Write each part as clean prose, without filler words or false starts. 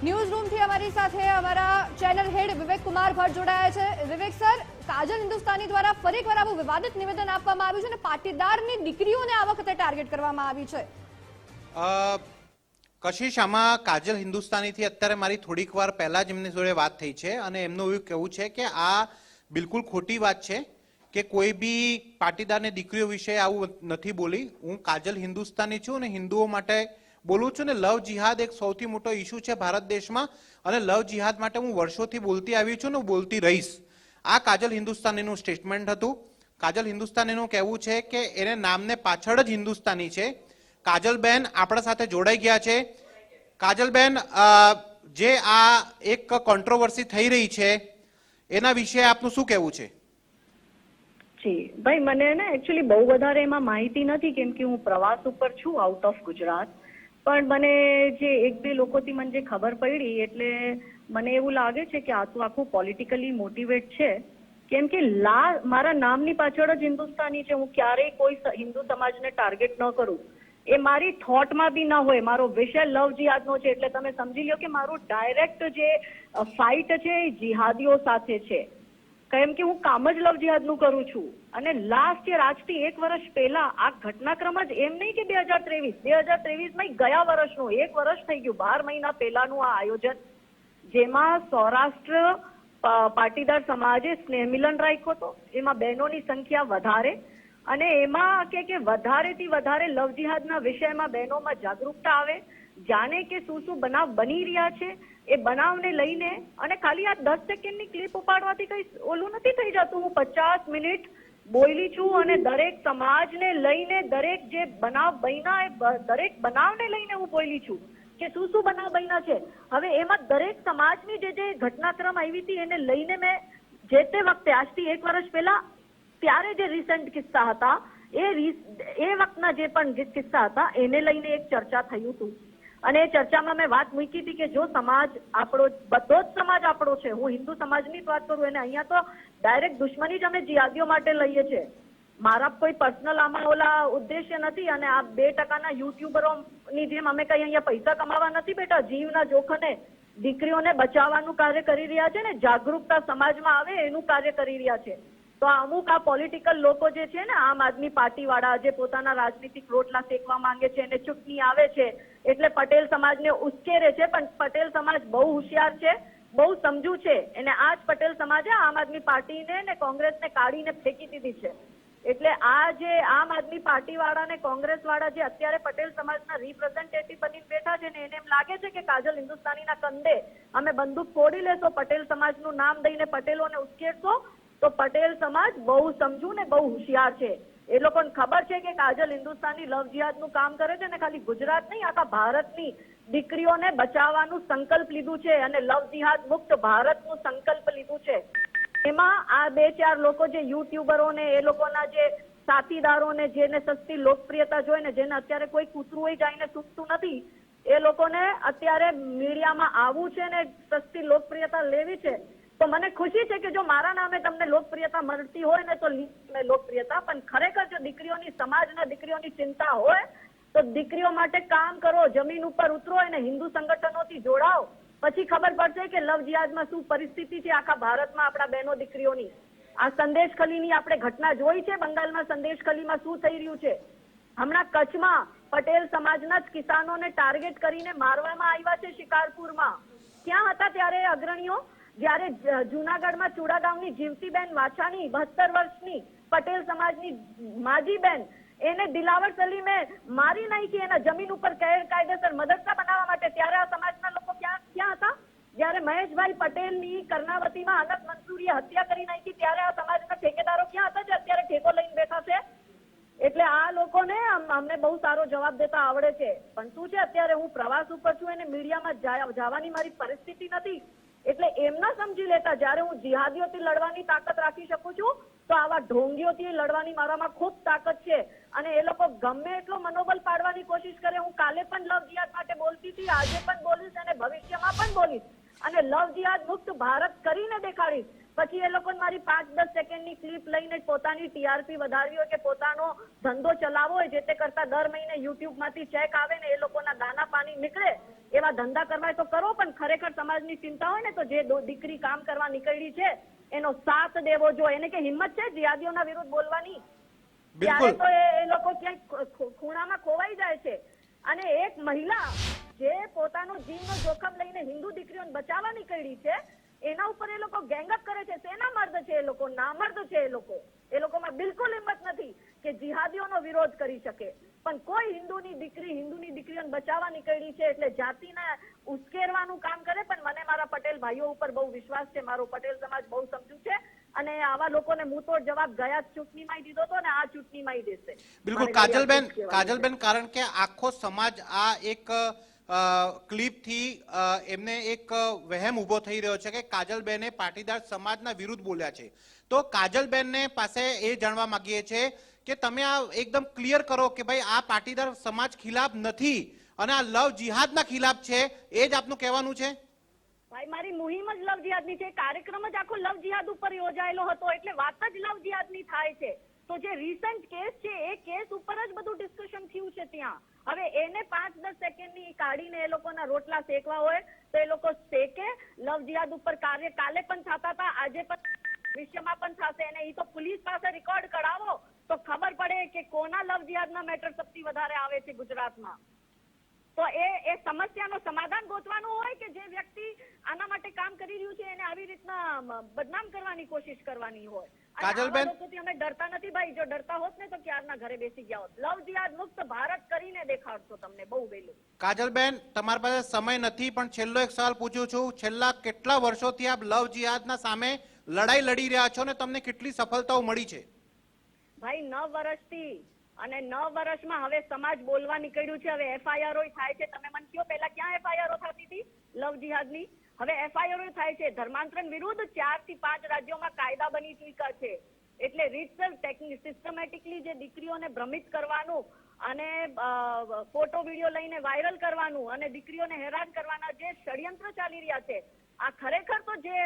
News રૂમથી અમારી સાથે અમારા ચેનલ હેડ વિવેક કુમાર ભટ્ટ જોડાયા છે। વિવેક સર, કાજલ હિન્દુસ્તાની દ્વારા ફરી એકવાર આવું વિવાદિત નિવેદન આપવામાં આવ્યું છે અને પાટીદારની દીકરીઓને આ વખતે ટાર્ગેટ કરવામાં આવી છે। કશિશ, આમાં કાજલ હિન્દુસ્તાનીથી અત્યારે મારી થોડીક વાર પહેલા જ એમની જોડે વાત થઈ છે અને એમનું એવું કહેવું છે કે આ બિલકુલ ખોટી વાત છે કે કોઈ બી પાટીદારની દીકરીઓ વિશે આવું નથી બોલી। હું કાજલ હિન્દુસ્તાની છું અને હિન્દુઓ માટે બોલું છું ને લવ જિહાદ એક સૌથી મોટો ઇસ્યુ છે ભારત દેશમાં અને લવ જિહાદ માટે હું વર્ષોથી બોલતી આવી છું ને બોલતી રહીશ। આ કાજલ હિન્દુસ્તાનીનું સ્ટેટમેન્ટ હતું। કાજલ હિન્દુસ્તાનીનું કહેવું છે કે એને નામને પાછળ જ હિન્દુસ્તાની છે। કાજલબેન આપણા સાથે જોડાઈ ગયા છે। કાજલબેન, જે આ એક કોન્ટ્રોવર્સી થઈ રહી છે એના વિશે આપનું શું કહેવું છે? જી ભાઈ, મને ને એકચ્યુઅલી બહુ વધારે એમાં માહિતી નથી કેમ કે હું પ્રવાસ ઉપર છું આઉટ ઓફ ગુજરાત, પણ મને જે એક બે લોકોથી મને જે ખબર પડી એટલે મને એવું લાગે છે કે આ તો આખું પોલિટિકલી મોટિવેટ છે કેમ કે મારા નામની પાછળ જ હિન્દુસ્તાની છે। હું ક્યારેય કોઈ હિન્દુ સમાજને ટાર્ગેટ ન કરું, એ મારી થોટમાં બી ના હોય। મારો વિષય લવ જિહાદનો છે એટલે તમે સમજી લો કે મારું ડાયરેક્ટ જે ફાઇટ છે એ જિહાદીઓ સાથે છે કેમ કે હું કામ જ લવ જિહાદનું કરું છું। અને લાસ્ટ યર, આજથી 1 વર્ષ પહેલા આ ઘટનાક્રમ જ એમ નહીં કે 2023માં ગયા વર્ષનું 1 વર્ષ થઈ ગયું, 12 મહિના પહેલાનું આ આયોજન, જેમાં સૌરાષ્ટ્ર પાટીદાર સમાજે સ્નેહ મિલન રાખ્યો હતો। એમાં બહેનોની સંખ્યા વધારે અને એમાં કે વધારેથી વધારે લવ જિહાદના વિષયમાં બહેનોમાં જાગૃતતા આવે, જાણે કે શું બનાવ બની રહ્યા છે એ બનાવને લઈને। અને ખાલી આ 10 સેકન્ડની ક્લિપ ઉપાડવાથી કઈ ઓલું નથી થઈ જતું। હું 50 મિનિટ બોલી છું અને દરેક સમાજને લઈને, દરેક જે બનાવ બન્યા એ દરેક બનાવને લઈને હું બોલી છું કે શું બનાવ બન્યા છે। હવે એમાં દરેક સમાજની જે ઘટનાક્રમ આવી હતી એને લઈને મેં જે તે વખતે, આજથી 1 વર્ષ પહેલા, ત્યારે જે રિસન્ટ કિસ્સા હતા એ વખતના જે પણ કિસ્સા હતા એને લઈને એક ચર્ચા થયું હતું અને એ ચર્ચામાં મેં વાત મૂકી હતી કે જો સમાજ આપણો, બધો જ સમાજ આપણો છે, હું હિન્દુ સમાજની જ વાત કરું, અને અહીંયા તો ડાયરેક્ટ દુશ્મની જ અમે જિહાદીઓ માટે લઈએ છીએ। મારા કોઈ પર્સનલ આમાં ઓલા ઉદ્દેશ્ય નથી અને આ 2% યુટ્યુબરોની જેમ અમે કઈ અહીંયા પૈસા કમાવા નથી બેટા। જીવના જોખમે દીકરીઓને બચાવવાનું કાર્ય કરી રહ્યા છે ને જાગૃતતા સમાજમાં આવે એનું કાર્ય કરી રહ્યા છે। તો અમુક આ પોલિટિકલ લોકો જે છે ને, આમ આદમી પાર્ટી વાળા જે પોતાના રાજનીતિક રોટલા શેકવા માંગે છે અને ચૂંટણી આવે છે એટલે પટેલ સમાજને ઉશ્કેરે છે, પણ પટેલ સમાજ બહુ હોશિયાર છે, બહુ સમજુ છે, અને આ જ પટેલ સમાજે આમ આદમી પાર્ટીને ને કોંગ્રેસને કાઢીને ફેંકી દીધી છે। એટલે આ જે આમ આદમી પાર્ટી વાળા ને કોંગ્રેસ વાળા જે અત્યારે પટેલ સમાજના રિપ્રેઝેન્ટેટિવ બની બેઠા છે ને, એને એમ લાગે છે કે કાજલ હિન્દુસ્તાનીના કંધે અમે બંદૂક ફોડી લેશો, પટેલ સમાજનું નામ દઈને પટેલોને ઉશ્કેરશો, તો પટેલ સમાજ બહુ સમજુ ને બહુ હોશિયાર છે। એ લોકોને ખબર છે કે કાજલ હિન્દુસ્તાની લવ જિહાદનું કામ કરે છે અને ખાલી ગુજરાત નહીં, આખા ભારતની દીકરીઓને બચાવવાનું સંકલ્પ લીધું છે અને લવ જિહાદ મુક્ત ભારતનું સંકલ્પ લીધું છે। એમાં આ 2-4 લોકો જે યુટ્યુબરોને, એ લોકોના જે સાથીદારોને, જેને સસ્તી લોકપ્રિયતા જોઈને, જેને અત્યારે કોઈ કૂતરું જઈને સૂકતું નથી, એ લોકોને અત્યારે મીડિયામાં આવવું છે ને સસ્તી લોકપ્રિયતા લેવી છે। તો મને ખુશી છે કે જો મારા નામે તમને લોકપ્રિયતા મળતી હોય ને તો લોકપ્રિયતા, પણ ખરેખર જો દીકરીઓની, સમાજના દીકરીઓની ચિંતા હોય તો દીકરીઓ માટે કામ કરો, જમીન ઉપર ઉતરો અને હિન્દુ સંગઠનોથી જોડાઓ, પછી ખબર પડશે કે લવ જિહાદમાં શું પરિસ્થિતિ છે આખા ભારતમાં આપણા બહેનો દીકરીઓની। આ સંદેશખલીની આપણે ઘટના જોઈ છે, બંગાળમાં સંદેશખલીમાં શું થઈ રહ્યું છે। હમણાં કચ્છમાં પટેલ સમાજના જ કિસાનોને ટાર્ગેટ કરીને મારવામાં આવ્યા છે શિકારપુરમાં। ક્યાં હતા ત્યારે અગ્રણીઓ? જયારે જુનાગઢમાં ચુડા ગામની જીવતીબેન વાછાણી, 72 વર્ષની પટેલ સમાજની માજી બેન, એને દિલાવર સલીમે મારી નાખી એના જમીન ઉપર ગેરકાયદેસર મદરસા બનાવવા માટે, ત્યારે આ સમાજના લોકો ક્યાં હતા? જયારે મહેશભાઈ પટેલની કર્ણાવતીમાં અનંત મંસૂરીએ હત્યા કરી નાખી ત્યારે આ સમાજના ઠેકેદારો ક્યાં હતા જે અત્યારે ઠેકો લઈને બેઠા છે? એટલે આ લોકોને અમને બહુ સારો જવાબ દેતા આવડે છે, પણ શું છે, અત્યારે હું પ્રવાસ ઉપર છું અને મીડિયામાં જવાની મારી પરિસ્થિતિ નથી, એટલે એમ ના સમજી લેતા જયારે હું જિહાદીઓથી લડવાની તાકાત રાખી શકું છું તો આવા ઢોંગીઓથી લડવાની મારામાં ખૂબ તાકાત છે। અને એ લોકો ગમે એટલો મનોબળ પાડવાની કોશિશ કરે, હું કાલે પણ લવ જિહાદ માટે બોલતી હતી, આજે પણ બોલીશ અને ભવિષ્યમાં પણ બોલીશ અને લવ જિહાદ મુક્ત ભારત કરીને દેખાડીશ। પછી એ લોકો મારી 5-10 સેકન્ડની ક્લિપ લઈને પોતાની ટીઆરપી વધારવી હોય કે પોતાનો ધંધો ચલાવવો હોય, જે તે કરતા દર મહિને યુટ્યુબ માંથી ચેક આવે ને એ લોકોના દાના પાણી નીકળે એવા ધંધા કરવા તો કરો, પણ ખરેખર સમાજની ચિંતા હોય ને તો જે દીકરી કામ કરવા નીકળી છે એનો સાથ દેવો જોઈએ. એને કે હિંમત છે જિહાદીઓના વિરુદ્ધ બોલવાની? ત્યારે તો એ લોકો ક્યાંક ખૂણામાં ખોવાઈ જાય છે. અને એક મહિલા જે પોતાનો જીવનો જોખમ લઈને હિન્દુ દીકરીઓને બચાવવા નીકળી છે એના ઉપર એ લોકો ગેંગઅપ કરે છે. શેના મર્દ છે એ લોકો? નામર્દ છે એ લોકોમાં બિલકુલ હિંમત નથી કે જિહાદીઓનો વિરોધ કરી શકે. પણ કોઈ હિન્દુની દીકરીઓને બચાવવા નીકળી છે એટલે જાતિને ઉશ્કેરવાનું કામ કરે. પણ મને મારા પટેલ ભાઈઓ ઉપર બહુ વિશ્વાસ છે, મારો પટેલ સમાજ બહુ સમજુ છે અને આવા લોકોને મુંહતોડ જવાબ ગયા ચૂંટણીમાં દીધો હતો ને આ ચૂંટણીમાં દેશે. બિલકુલ કાજલબેન, કારણ કે આખો સમાજ આ એક ક્લિપ થી એમને એક વહેમ ઉભો થઈ રહ્યો છે કે કાજલબેને પાટીદાર સમાજના વિરુદ્ધ બોલ્યા છે. તો કાજલબેનને પાસે એ જાણવા માંગીએ છીએ કે તમે આ એકદમ ક્લિયર કરો કે ભાઈ આ પાટીદાર સમાજ ખિલાફ નથી અને આ લવ જિહાદના ખિલાફ છે, એ જ આપનું કહેવાનું છે? ભાઈ મારી મુહિમ જ લવ જિહાદની છે. કાર્યક્રમ જ આખો લવ જિહાદ ઉપર યોજાયેલો હતો એટલે વાત જ લવ જિહાદની થાય છે. તો જે રિસન્ટ કેસ છે એ કેસ ઉપર જ બધું ડિસ્કશન થયું છે ત્યાં. હવે એને 5-10 સેકન્ડની કાઢીને એ લોકોના રોટલા શેકવા હોય તો એ લોકો શેકે. લવ જિહાદ ઉપર કાર્ય કાલે પણ થતા હતા, આજે પણ ભવિષ્યમાં પણ થશે. અને એ તો પોલીસ પાસે રેકોર્ડ કઢાવો તો ખબર પડે કે કોના લવ જિહાદના મેટર સૌથી વધારે આવે છે ગુજરાતમાં. તો એ સમસ્યાનો સમાધાન ગોતવાનું હોય કે જે વ્યક્તિ આના માટે કામ કરી રહ્યું છે એને આવી રીતના બદનામ કરવાની કોશિશ કરવાની હોય. કાજલબેન, અમે ડરતા નથી ભાઈ. જો ડરતા હોત ને તો ક્યારના ઘરે બેસી ગયા હોત. લવ જિહાદ મુક્ત ભારત કરીને દેખાડશો તમને બહુ વહેલું. કાજલબેન, તમારી પાસે સમય નથી પણ છેલ્લો એક સવાલ પૂછું છું. છેલ્લા કેટલા વર્ષોથી આપ લવ જિહાદના સામે લડાઈ લડી રહ્યા છો ને તમને કેટલી સફળતાઓ મળી છે? ભાઈ 9 વર્ષથી, અને 9 વર્ષમાં હવે સમાજ બોલવા નીકળ્યું છે. હવે એફઆઈઆર થાય છે. તમે મને કહો પહેલા ક્યાં એફઆઈઆર થતી હતી લવ જિહાદની? હવે એફઆઈઆર થાય છે. ધર્માંતરણ વિરુદ્ધ 4 થી 5 રાજ્યોમાં કાયદા બની ચૂક્યા છે. એટલે રીતસર સિસ્ટમેટિકલી જે દીકરીઓને ભ્રમિત કરવાનું અને ફોટો વિડીયો લઈને વાયરલ કરવાનું અને દીકરીઓને હેરાન કરવાના જે ષડયંત્ર ચાલી રહ્યા છે, આ ખરેખર તો જે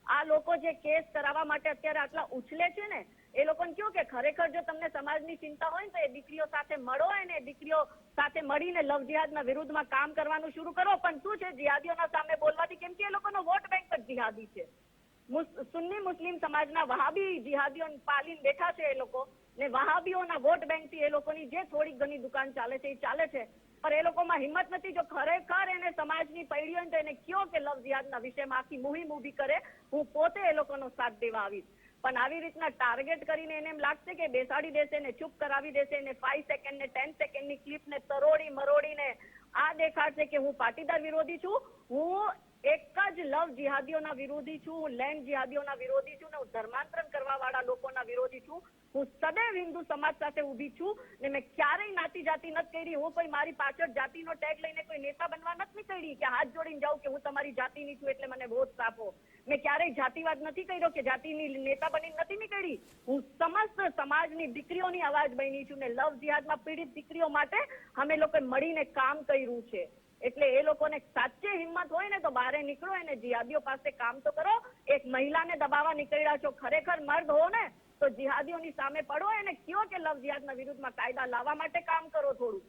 આ લોકો જે કેસ કરાવવા માટે અત્યારે આટલા ઉછલે છે ને એ લોકોને કહ્યું કે ખરેખર જો તમને સમાજની ચિંતા હોય ને તો એ દીકરીઓ સાથે મળો અને દીકરીઓ સાથે મળીને લવ જિહાદના વિરુદ્ધમાં કામ કરવાનું શરૂ કરો. પણ શું છે જિહાદીઓના સામે બોલવાથી? કેમ કે એ લોકોનો વોટ બેંક જ જિહાદી છે. સુન્ની મુસ્લિમ સમાજના વહાબી જિહાદીઓને પાલીને બેઠા છે એ લોકો ને વહાબીઓના વોટ બેંક થી એ લોકોની જે થોડી ઘણી દુકાન ચાલે છે એ ચાલે છે. પણ એ લોકોમાં હિંમત નથી. જો ખરેખર એને સમાજની પૈડી હોય તો એને કયો કે લવ જિહાદના વિષયમાં આખી મુહિમ ઊભી કરે. હું પોતે એ લોકોનો સાથ દેવા આવીશ. પણ આવી રીતના ટાર્ગેટ કરીને એને એમ લાગશે કે બેસાડી દેશે ને ચૂપ કરાવી દેશે ને 5 સેકન્ડ ને 10 સેકન્ડની ક્લિપ ને તરોડી મરોડીને આ દેખાડશે કે હું પાટીદાર વિરોધી છું, હું એક જ લવ જિહાદીઓના વિરોધી છું, હું લેન્ડ જિહાદીઓના વિરોધી છું ને હું ધર્માંતરણ કરવા વાળા લોકોના વિરોધી છું. હું સદૈવ હિન્દુ સમાજ સાથે ઉભી છું ને મેં ક્યારેય નાતી જાતિ નથી કરી. હું કોઈ મારી પાછળ જાતિનો ટેગ લઈને કોઈ નેતા બનવા નથી કરી કે હાથ જોડીને જાઉં કે હું તમારી જાતિની છું એટલે મને વોટ આપો. મેં ક્યારેય જાતિવાદ નથી કર્યો કે જાતિની નેતા બની નથી નીકળી. હું સમસ્ત સમાજની દીકરીઓની અવાજ બની છું ને લવ જિહાદમાં પીડિત દીકરીઓ માટે અમે લોકો મળીને કામ કર્યું છે. એટલે એ લોકોને સાચે હિંમત હોય ને તો બહાર નીકળો અને જિહાદીઓ પાસે કામ તો કરો. એક મહિલાને દબાવવા નીકળ્યા છો, ખરેખર મર્દ હો ને તો જિહાદીઓની સામે પડો અને કયો કે લવ જિહાદના વિરુદ્ધમાં કાયદા લાવવા માટે કામ કરો થોડું.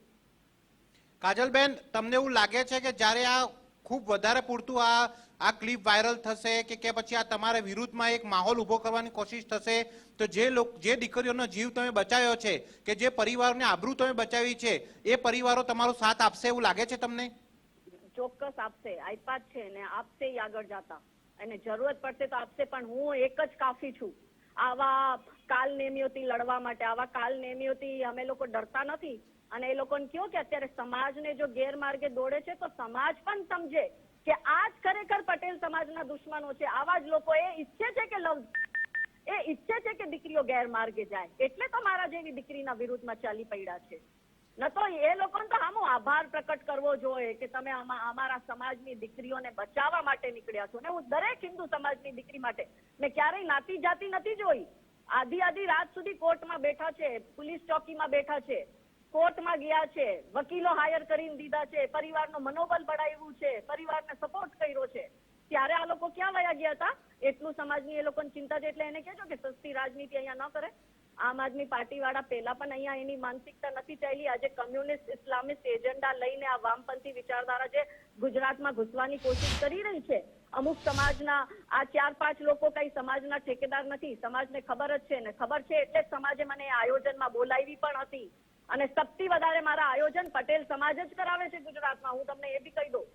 કાજલબેન, તમને એવું લાગે છે કે જ્યારે આ ખૂબ વધારે પૂરતું આ ક્લિપ વાયરલ થશે કે પછી આ તમારા વિરુદ્ધમાં એક માહોલ ઉભો કરવાની કોશિશ થશે તો જે દીકરીઓનો જીવ તમે બચાવ્યો છે કે જે પરિવારોને આબરૂ તમે બચાવી છે એ પરિવારો તમારો સાથ આપશે એવું લાગે છે તમને? ચોક્કસ આપશે. આપ્યા જ છે ને આપશે આગળ જતા. અને જરૂરત પડશે તો આપશે. પણ હું એક જ કાફી છું આવા કાલનેમીઓથી લડવા માટે. આવા કાલનેમીઓથી અમે લોકો ડરતા નથી. અને એ લોકોને કહ્યું કે અત્યારે સમાજને જો ગેરમાર્ગે દોડે છે તો સમાજ પણ સમજે કે આ જ ખરેખર પટેલ સમાજના દુશ્મનો છે. આવા જ લોકો એ ઈચ્છે છે કે દીકરીઓ ગેરમાર્ગે જાય. એટલે તો મારા જેવી દીકરીના વિરુદ્ધમાં ચાલી પડ્યા છે. ન તો એ લોકોને તો આમો આભાર પ્રકટ કરવો જોઈએ કે તમે અમારા સમાજની દીકરીઓને બચાવવા માટે નીકળ્યા છો. ને હું દરેક હિન્દુ સમાજની દીકરી માટે મેં ક્યારેય નાતી જાતિ નથી જોઈ. આધી રાત સુધી કોર્ટમાં બેઠા છે, પોલીસ ચોકીમાં બેઠા છે, કોર્ટમાં ગયા છે, વકીલો હાયર કરીને દીધા છે, પરિવારનો મનોબળ બઢાવ્યું છે, પરિવારને સપોર્ટ કર્યો છે. ત્યારે આ લોકો ક્યાં વયા ગયા હતા? એટલું સમાજની એ લોકોની ચિંતા છે, એટલે એને કહેજો કે સસ્તી રાજનીતિ અહીંયા ન કરે. આમ આદમી પાર્ટી વાળા પહેલા પણ અહીંયા એની માનસિકતા નથી ચાલી. આજે કમ્યુનિસ્ટ ઇસ્લામિસ્ટ એજન્ડા લઈને આ વામપંથી વિચારધારા જે ગુજરાતમાં ઘૂસવાની કોશિશ કરી રહી છે, અમુક સમાજના આ 4-5 લોકો કઈ સમાજના ઠેકેદાર નથી. સમાજને ખબર જ છે ને, ખબર છે એટલે જ સમાજે મને આયોજનમાં બોલાવી પણ હતી. અને સૌથી વધારે મારા આયોજન પટેલ સમાજ જ કરાવે છે ગુજરાતમાં, હું તમને એ બી કહી દઉં.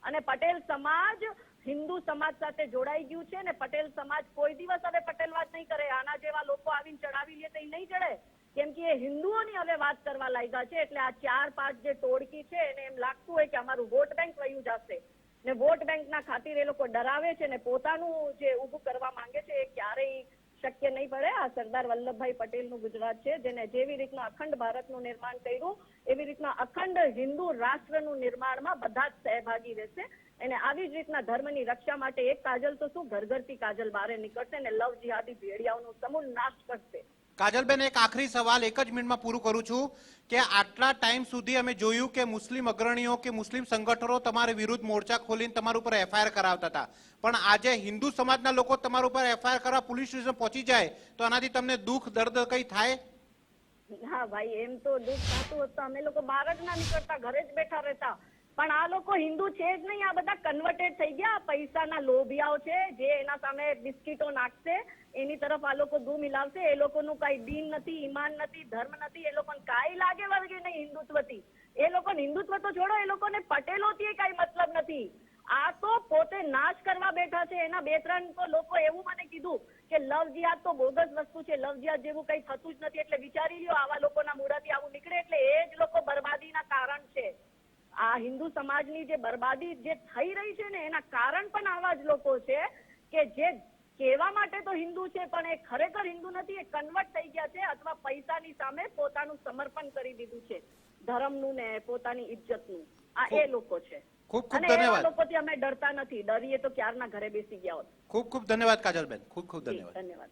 અને પટેલ સમાજ હિન્દુ સમાજ સાથે જોડાઈ ગયું છે ને પટેલ સમાજ કોઈ દિવસ હવે પટેલવાદ નહીં કરે. આના જેવા લોકો આવીને ચડાવી લે તો એ નહીં ચડે, કેમ કે એ હિન્દુઓની હવે વાત કરવા લાગ્યા છે. એટલે આ 4-5 જે ટોળકી છે એને એમ લાગતું હોય કે અમારું વોટ બેંક વયું જશે ને વોટ બેંકના ખાतिर એ લોકો ડરાવે છે ને પોતાનું જે ઊભું કરવા માંગે છે એ ક્યારેય શક્ય નહીં પડે. આ સરદાર વલ્લભભાઈ પટેલનું ગુજરાત છે, જેને જેવી રીતના અખંડ ભારતનું નિર્માણ કર્યું એવી રીતના અખંડ હિન્દુ રાષ્ટ્રનું નિર્માણમાં બધા જ સહભાગી રહેશે. અને આવી જ રીતના ધર્મની રક્ષા માટે એક કાજલ તો શું ઘરઘરથી કાજલ બહાર નીકળશે ને લવ જિહાદી ભેડિયાઓનો સમૂળ નાશ કરશે. કાજલબેન, એક આખરી સવાલ એક જ મિનિટમાં પૂરું કરું છું કે આટલા ટાઈમ સુધી અમે જોયું કે મુસ્લિમ અગ્રણીઓ કે મુસ્લિમ સંગઠનો તમારી વિરુદ્ધ મોરચા ખોલીને તમારા ઉપર એફઆઈઆર કરાવતા હતા, પણ આજે હિન્દુ સમાજના લોકો તમારા ઉપર એફઆઈઆર કરવા પોલીસ સ્ટેશન પહોંચી જાય તો આનાથી તમને દુઃખ દર્દ કઈ થાય? હા ભાઈ, એમ તો દુઃખ થતું હોત તો અમે લોકો બહાર જ ના નીકળતા, ઘરે જ બેઠા રહેતા. પણ આ લોકો હિન્દુ છે જ નહીં, આ બધા કન્વર્ટેડ થઈ ગયા, પૈસાના લોભિયાઓ છે જે એના સામે બિસ્કીટો નાખશે એની તરફ આ લોકો દૂ મિલાવશે. એ લોકોનું કઈ દીન નથી, ઈમાન નથી, ધર્મ નથી, એ લોકોને કાંઈ લાગે વળગે નહીં હિન્દુત્વથી. એ લોકોને હિન્દુત્વ તો છોડો, એ લોકોને પટેલોથી કઈ મતલબ નથી. આ તો પોતે નાશ કરવા બેઠા છે. એના 2-3 તો લોકો એવું મને કીધું કે લવ જિહાદ તો બોગસ વસ્તુ છે, લવ જિહાદ જેવું કઈ થતું જ નથી. એટલે વિચારી લ્યો આવા લોકોના મોઢાથી આવું નીકળે એટલે એ જ લોકો બરબાદીના કારણ છે. આ હિન્દુ સમાજની જે બરબાદી જે થઈ રહી છે ને એના કારણ પણ આવા જ લોકો છે કે જે કહેવા માટે તો હિન્દુ છે પણ એ ખરેખર હિન્દુ નથી, એ કન્વર્ટ થઈ ગયા છે અથવા પૈસાની સામે પોતાનું સમર્પણ કરી દીધું છે, ધર્મનું ને પોતાની ઇજ્જતનું. આ એ લોકો છે. ખૂબ ખૂબ અને એવા ધન્યવાદ. લોકોથી અમે ડરતા નથી, ડરીએ તો ક્યારના ઘરે બેસી ગયા હોત. ખૂબ ખૂબ ધન્યવાદ કાજલબેન, ખૂબ ખૂબ ધન્યવાદ. ધન્યવાદ.